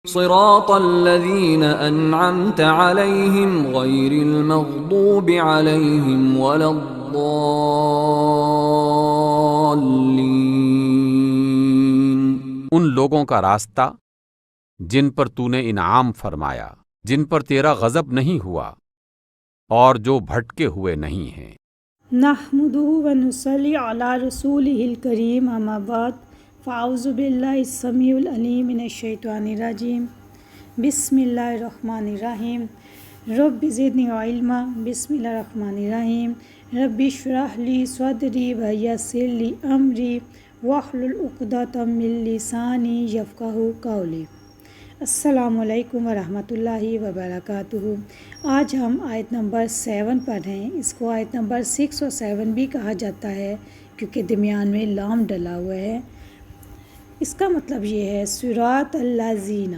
صراط الذين أنعمت عليهم غير المغضوب عليهم ولا الضالين۔ ان لوگوں کا راستہ جن پر تو نے انعام فرمایا، جن پر تیرا غضب نہیں ہوا اور جو بھٹکے ہوئے نہیں ہیں۔ نحمدہ ونصلی علی رسولہ الکریم، اما بعد، فاعوذ باللہ السمیع العلیم من الشیطان الرجیم، بسم اللہ الرحمن الرحیم، رب زدنی علما، بسم اللہ الرحمن الرحیم، رب اشرح لی صدری ویسر لی امری واحلل عقدۃ من لسانی یفقہوا قولی۔ السلام علیکم ورحمۃ اللہ وبرکاتہ۔ آج ہم آیت نمبر 7 پر ہیں۔ اس کو آیت نمبر 6 اور 7 بھی کہا جاتا ہے کیونکہ درمیان میں لام ڈلا ہوا ہے۔ اس کا مطلب یہ ہے صراط الذین۔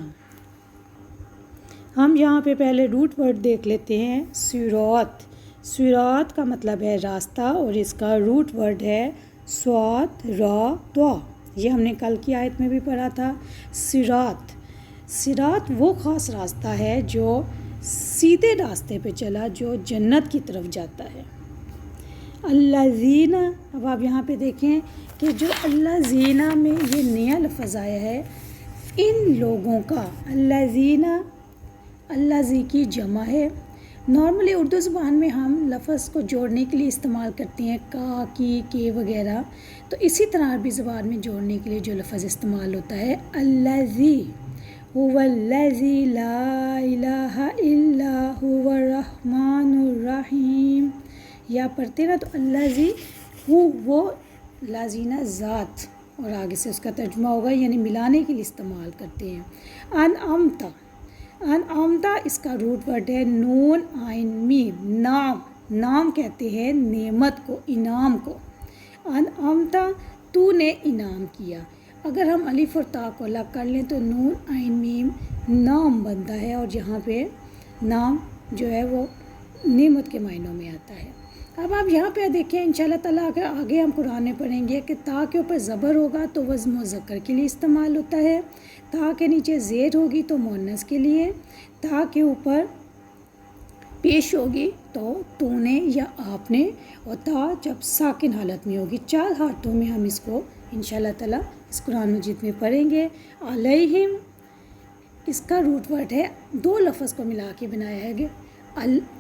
ہم یہاں پہ پہلے روٹ ورڈ دیکھ لیتے ہیں۔ صراط، صراط کا مطلب ہے راستہ اور اس کا روٹ ورڈ ہے صاد را طا۔ یہ ہم نے کل کی آیت میں بھی پڑھا تھا۔ صراط، صراط وہ خاص راستہ ہے جو سیدھے راستے پہ چلا، جو جنت کی طرف جاتا ہے۔ الذین، اب آپ یہاں پہ دیکھیں کہ جو الذین میں یہ نیا لفظ آیا ہے، ان لوگوں کا۔ الذین، الذی کی جمع ہے۔ نارملی اردو زبان میں ہم لفظ کو جوڑنے کے لیے استعمال کرتے ہیں کا، کی، کے وغیرہ، تو اسی طرح عربی زبان میں جوڑنے کے لیے جو لفظ استعمال ہوتا ہے الذی هو الذی لا الہ الا هو الرحمن الرحیم۔ یا پڑھتے نا تو الذی وہ لازینہ ذات، اور آگے سے اس کا ترجمہ ہوگا یعنی ملانے کے لیے استعمال کرتے ہیں۔ انعمتا، انعمتا اس کا روٹ ورڈ ہے نون عین میم، نام، نام کہتے ہیں نعمت کو، انعام کو۔ انعمتا، تو نے انعام کیا۔ اگر ہم الف اور تا کو الگ کر لیں تو نون عین میم نام بنتا ہے، اور یہاں پہ نام جو ہے وہ نعمت کے معنوں میں آتا ہے۔ اب آپ یہاں پہ دیکھیں انشاءاللہ تعالیٰ اگر آگے ہم قرآن میں پڑھیں گے کہ تا کے اوپر زبر ہوگا تو وزن مذکر کے لیے استعمال ہوتا ہے، تا کے نیچے زیر ہوگی تو مؤنث کے لیے، تا کے اوپر پیش ہوگی تو نے یا آپ نے، اور تا جب ساکن حالت میں ہوگی۔ 4 حالتوں میں ہم اس کو انشاءاللہ تعالیٰ اس قرآن مجید میں پڑھیں گے۔ علیہم، اس کا روٹ ورڈ ہے، 2 لفظ کو ملا کے بنایا ہے کہ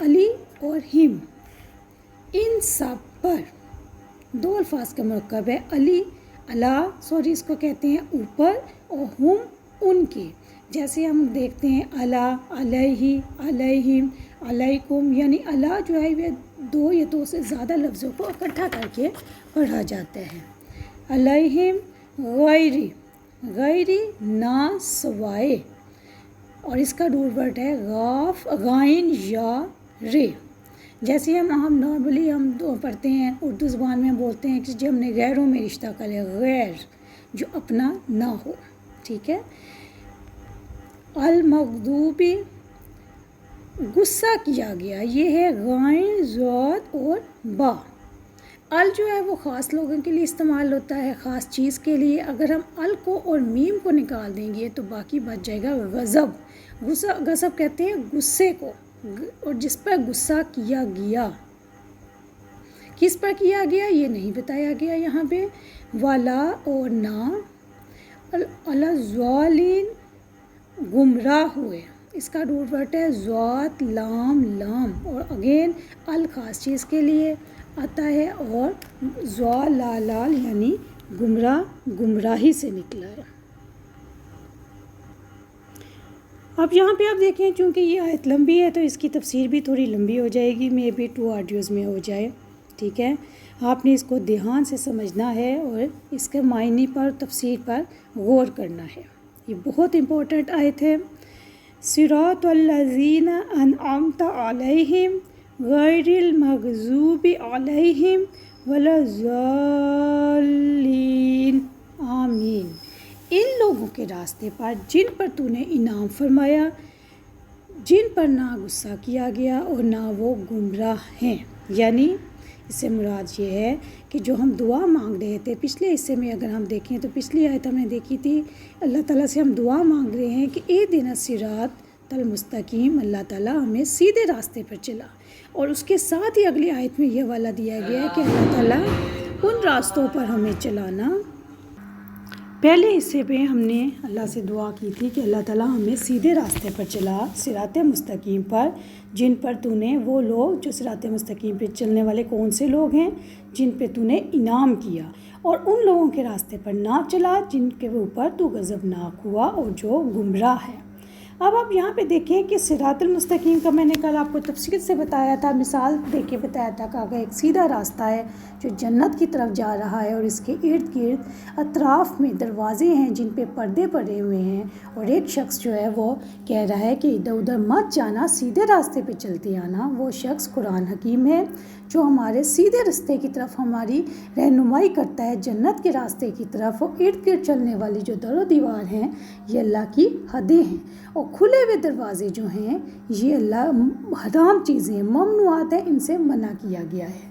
علی اور ہم، ان سب پر 2 الفاظ کا مرکب ہے۔ علی، اس کو کہتے ہیں اوپر، اور ہم ان کے، جیسے ہم دیکھتے ہیں علی، علیہ، علیہم، علیکم، یعنی علی جو ہے یہ 2 یا 2 سے زیادہ لفظوں کو اکٹھا کر کے پڑھا جاتا ہے۔ علیہم غیری، غیری نہ سوائے، اور اس کا روٹ ورڈ ہے غاف، غائن یا رے۔ جیسے ہم نارملی ہم پڑھتے ہیں اردو زبان میں، ہم بولتے ہیں کہ جب ہم نے غیروں میں رشتہ کر لیا، غیر جو اپنا نہ ہو، ٹھیک ہے۔ المغضوبی، غصہ کیا گیا، یہ ہے غائن، ضاد اور با۔ ال جو ہے وہ خاص لوگوں کے لیے استعمال ہوتا ہے، خاص چیز کے لیے۔ اگر ہم ال کو اور میم کو نکال دیں گے تو باقی بچ جائے گا غضب۔ غضب کہتے ہیں غصے کو، اور جس پر غصہ کیا گیا، کس پر کیا گیا یہ نہیں بتایا گیا یہاں پہ۔ والا اور نہ، الضالین گمراہ ہوئے، اس کا روٹ ورڈ ہے ذات، لام، لام، اور اگین ال خاص چیز کے لیے آتا ہے، اور لال یعنی گمراہ، گمراہی سے نکلا ہے۔ اب یہاں پہ آپ دیکھیں چونکہ یہ آیت لمبی ہے تو اس کی تفسیر بھی تھوڑی لمبی ہو جائے گی، مے بی 2 آڈیوز میں ہو جائے، ٹھیک ہے۔ آپ نے اس کو دھیان سے سمجھنا ہے اور اس کے معنی پر، تفسیر پر غور کرنا ہے۔ یہ بہت امپورٹنٹ آیت ہے۔ صراط الذین انعمت علیہم غیر المغضوب علیہم ولا الضالین، آمین۔ ان لوگوں کے راستے پر جن پر تو نے انعام فرمایا، جن پر نہ غصہ کیا گیا اور نہ وہ گمراہ ہیں، یعنی اس سے مراد یہ ہے کہ جو ہم دعا مانگ رہے تھے پچھلے حصے میں اگر ہم دیکھیں تو پچھلی آیت ہم نے دیکھی تھی، اللہ تعالیٰ سے ہم دعا مانگ رہے ہیں کہ اہدنا الصراط المستقیم، اللہ تعالیٰ ہمیں سیدھے راستے پر چلا، اور اس کے ساتھ ہی اگلی آیت میں یہ والا دیا گیا ہے کہ اللہ تعالیٰ ان راستوں پر ہمیں چلانا۔ پہلے حصے میں ہم نے اللہ سے دعا کی تھی کہ اللہ تعالیٰ ہمیں سیدھے راستے پر چلا، صراط مستقیم پر، جن پر تو نے وہ لوگ جو صراط مستقیم پہ چلنے والے کون سے لوگ ہیں، جن پہ تو نے انعام کیا، اور ان لوگوں کے راستے پر نہ چلا جن کے اوپر تو غضبناک ہوا اور جو گمراہ ہے۔ اب آپ یہاں پہ دیکھیں کہ صراط المستقیم کا میں نے کل آپ کو تفصیل سے بتایا تھا، مثال دے کے بتایا تھا کہ اگر ایک سیدھا راستہ ہے جو جنت کی طرف جا رہا ہے، اور اس کے ارد گرد اطراف میں دروازے ہیں جن پہ پردے پڑے ہوئے ہیں، اور ایک شخص جو ہے وہ کہہ رہا ہے کہ ادھر ادھر مت جانا، سیدھے راستے پہ چلتے آنا، وہ شخص قرآن حکیم ہے جو ہمارے سیدھے راستے کی طرف ہماری رہنمائی کرتا ہے، جنت کے راستے کی طرف، اور ارد گرد چلنے والی جو در و دیوار ہیں یہ اللہ کی حدیں ہیں، اور کھلے ہوئے دروازے جو ہیں یہ اللہ حرام چیزیں، ممنوعات ہیں، ان سے منع کیا گیا ہے۔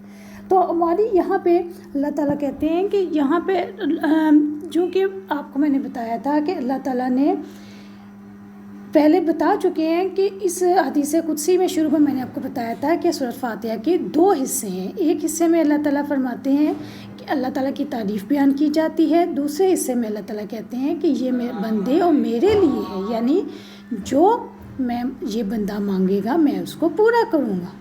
تو ہماری یہاں پہ اللہ تعالیٰ کہتے ہیں کہ یہاں پہ جو کہ آپ کو میں نے بتایا تھا کہ اللہ تعالیٰ نے پہلے بتا چکے ہیں کہ اس حدیث قدسی میں شروع میں نے آپ کو بتایا تھا کہ سورۃ فاتحہ کے 2 حصے ہیں، ایک حصے میں اللہ تعالیٰ فرماتے ہیں کہ اللہ تعالیٰ کی تعریف بیان کی جاتی ہے، دوسرے حصے میں اللہ تعالیٰ کہتے ہیں کہ یہ میرے بندے اور میرے لیے ہے، یعنی جو میں یہ بندہ مانگے گا میں اس کو پورا کروں گا۔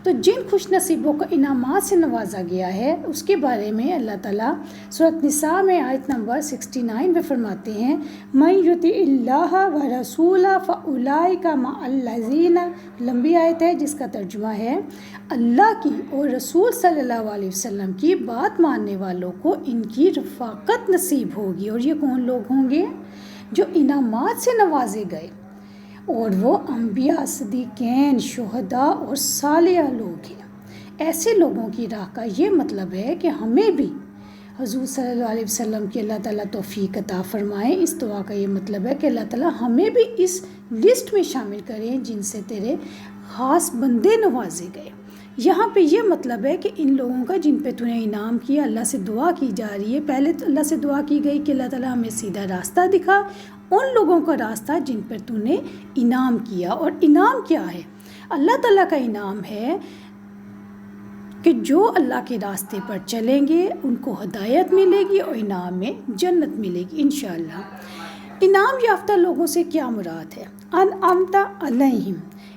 تو جن خوش نصیبوں کو انعامات سے نوازا گیا ہے اس کے بارے میں اللہ تعالیٰ سورۃ نساء میں آیت نمبر 69 میں فرماتے ہیں، مَن یُطِعِ اللَّهَ وَرَسُولَهُ فَأُولَٰئِکَ مَعَ الَّذِینَ، لمبی آیت ہے جس کا ترجمہ ہے اللہ کی اور رسول صلی اللہ علیہ وسلم کی بات ماننے والوں کو ان کی رفاقت نصیب ہوگی، اور یہ کون لوگ ہوں گے؟ جو انعامات سے نوازے گئے، اور وہ انبیاء، صدیقین، شہداء اور صالح لوگ ہیں۔ ایسے لوگوں کی راہ کا یہ مطلب ہے کہ ہمیں بھی حضور صلی اللہ علیہ وسلم کی اللہ تعالیٰ توفیق عطا فرمائیں۔ اس دعا کا یہ مطلب ہے کہ اللہ تعالیٰ ہمیں بھی اس لسٹ میں شامل کریں جن سے تیرے خاص بندے نوازے گئے۔ یہاں پہ یہ مطلب ہے کہ ان لوگوں کا جن پہ تو نے انعام کیا، اللہ سے دعا کی جا رہی ہے، پہلے تو اللہ سے دعا کی گئی کہ اللہ تعالیٰ ہمیں سیدھا راستہ دکھا، ان لوگوں کا راستہ جن پر تو نے انعام کیا۔ اور انعام کیا ہے؟ اللہ تعالیٰ کا انعام ہے کہ جو اللہ کے راستے پر چلیں گے ان کو ہدایت ملے گی اور انعام میں جنت ملے گی انشاءاللہ۔ انعام یافتہ لوگوں سے کیا مراد ہے؟ انعمت علیہم،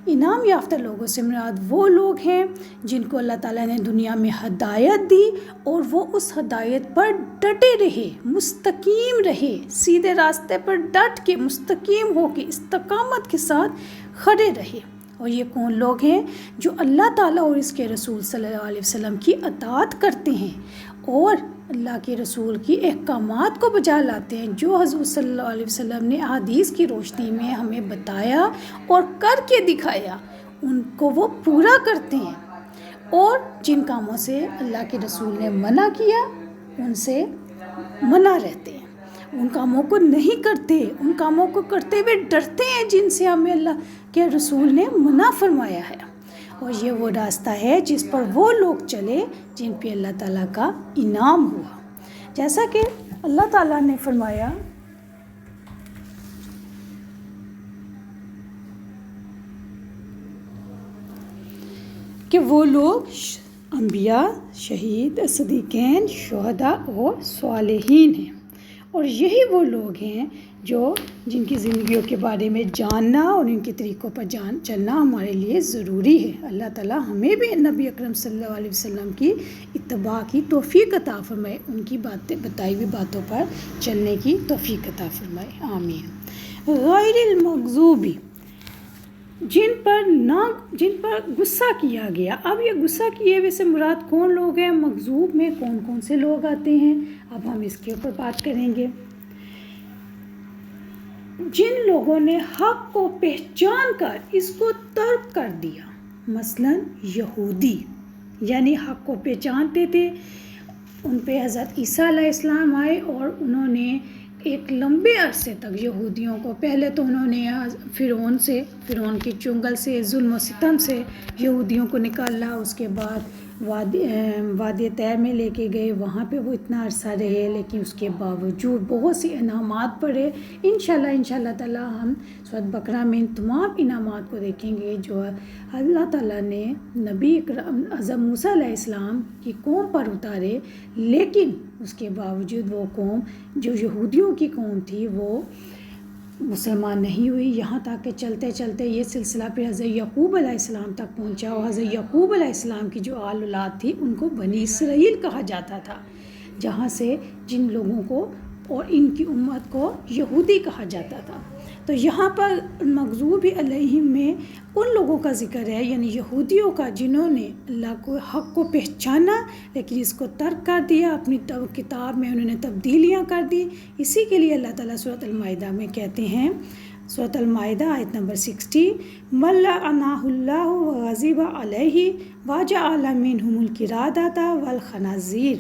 انعام یافتہ لوگوں سے مراد وہ لوگ ہیں جن کو اللہ تعالیٰ نے دنیا میں ہدایت دی اور وہ اس ہدایت پر ڈٹے رہے، مستقیم رہے، سیدھے راستے پر ڈٹ کے مستقیم ہو کے استقامت کے ساتھ کھڑے رہے۔ اور یہ کون لوگ ہیں؟ جو اللہ تعالیٰ اور اس کے رسول صلی اللہ علیہ وسلم کی اطاعت کرتے ہیں اور اللہ کے رسول کی احکامات کو بجا لاتے ہیں، جو حضور صلی اللہ علیہ وسلم نے احادیث کی روشنی میں ہمیں بتایا اور کر کے دکھایا، ان کو وہ پورا کرتے ہیں، اور جن کاموں سے اللہ کے رسول نے منع کیا ان سے منع رہتے ہیں، ان کاموں کو نہیں کرتے، ان کاموں کو کرتے ہوئے ڈرتے ہیں جن سے ہمیں اللہ کے رسول نے منع فرمایا ہے۔ اور یہ وہ راستہ ہے جس پر وہ لوگ چلے جن پہ اللہ تعالیٰ کا انعام ہوا، جیسا کہ اللہ تعالیٰ نے فرمایا کہ وہ لوگ انبیاء، شہید، صدیقین، شہداء اور صالحین ہیں، اور یہی وہ لوگ ہیں جن کی زندگیوں کے بارے میں جاننا اور ان کے طریقوں پر چلنا ہمارے لیے ضروری ہے۔ اللہ تعالیٰ ہمیں بھی نبی اکرم صلی اللہ علیہ وسلم کی اتباع کی توفیق عطا فرمائے، ان کی بتائی ہوئی باتوں پر چلنے کی توفیق عطا فرمائے، آمین۔ غیر المغضوبی، جن پر غصہ کیا گیا۔ اب یہ غصہ کیے ہوئے سے مراد کون لوگ ہیں؟ مغضوب میں کون کون سے لوگ آتے ہیں؟ اب ہم اس کے اوپر بات کریں گے۔ جن لوگوں نے حق کو پہچان کر اس کو ترک کر دیا، مثلا یہودی، یعنی حق کو پہچانتے تھے، ان پہ حضرت عیسیٰ علیہ السلام آئے اور انہوں نے ایک لمبے عرصے تک یہودیوں کو، پہلے تو انہوں نے فرعون کی چنگل سے، ظلم و ستم سے یہودیوں کو نکالا، اس کے بعد وادی طے میں لے کے گئے، وہاں پہ وہ اتنا عرصہ رہے، لیکن اس کے باوجود بہت سی انعامات پڑے۔ انشاءاللہ تعالیٰ ہم سورۃ بقرہ میں ان تمام انعامات کو دیکھیں گے جو اللہ تعالیٰ نے نبی اکرم حضرت موسیٰ علیہ السلام کی قوم پر اتارے، لیکن اس کے باوجود وہ قوم جو یہودیوں کی قوم تھی وہ مسلمان نہیں ہوئی، یہاں تک کہ چلتے چلتے یہ سلسلہ پھر حضرت یعقوب علیہ السلام تک پہنچا، اور حضرت یعقوب علیہ السلام کی جو آل اولاد تھی ان کو بنی اسرائیل کہا جاتا تھا، جہاں سے جن لوگوں کو اور ان کی امت کو یہودی کہا جاتا تھا۔ تو یہاں پر مغضوب علیہم میں ان لوگوں کا ذکر ہے، یعنی یہودیوں کا، جنہوں نے اللہ کو حق کو پہچانا لیکن اس کو ترک کر دیا، اپنی کتاب میں انہوں نے تبدیلیاں کر دی۔ اسی کے لیے اللہ تعالیٰ سورۃ المائدہ میں کہتے ہیں، سورۃ المائدہ آیت نمبر 60، مَلَّعَنَهُ اللَّهُ وَغَضِبَ عَلَيْهِ وَجَعَلَ مِنْهُمُ الْقِرَادَةَ وَالْخَنَازِيرَ،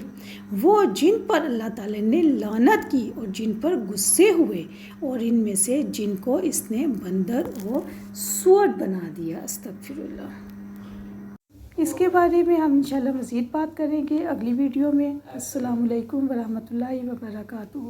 وہ جن پر اللہ تعالیٰ نے لعنت کی اور جن پر غصے ہوئے، اور ان میں سے جن کو اس نے بندر اور سور بنا دیا۔ استغفر اللہ۔ اس کے بارے میں ہم انشاءاللہ مزید بات کریں گے اگلی ویڈیو میں۔ السلام علیکم ورحمۃ اللہ وبرکاتہ۔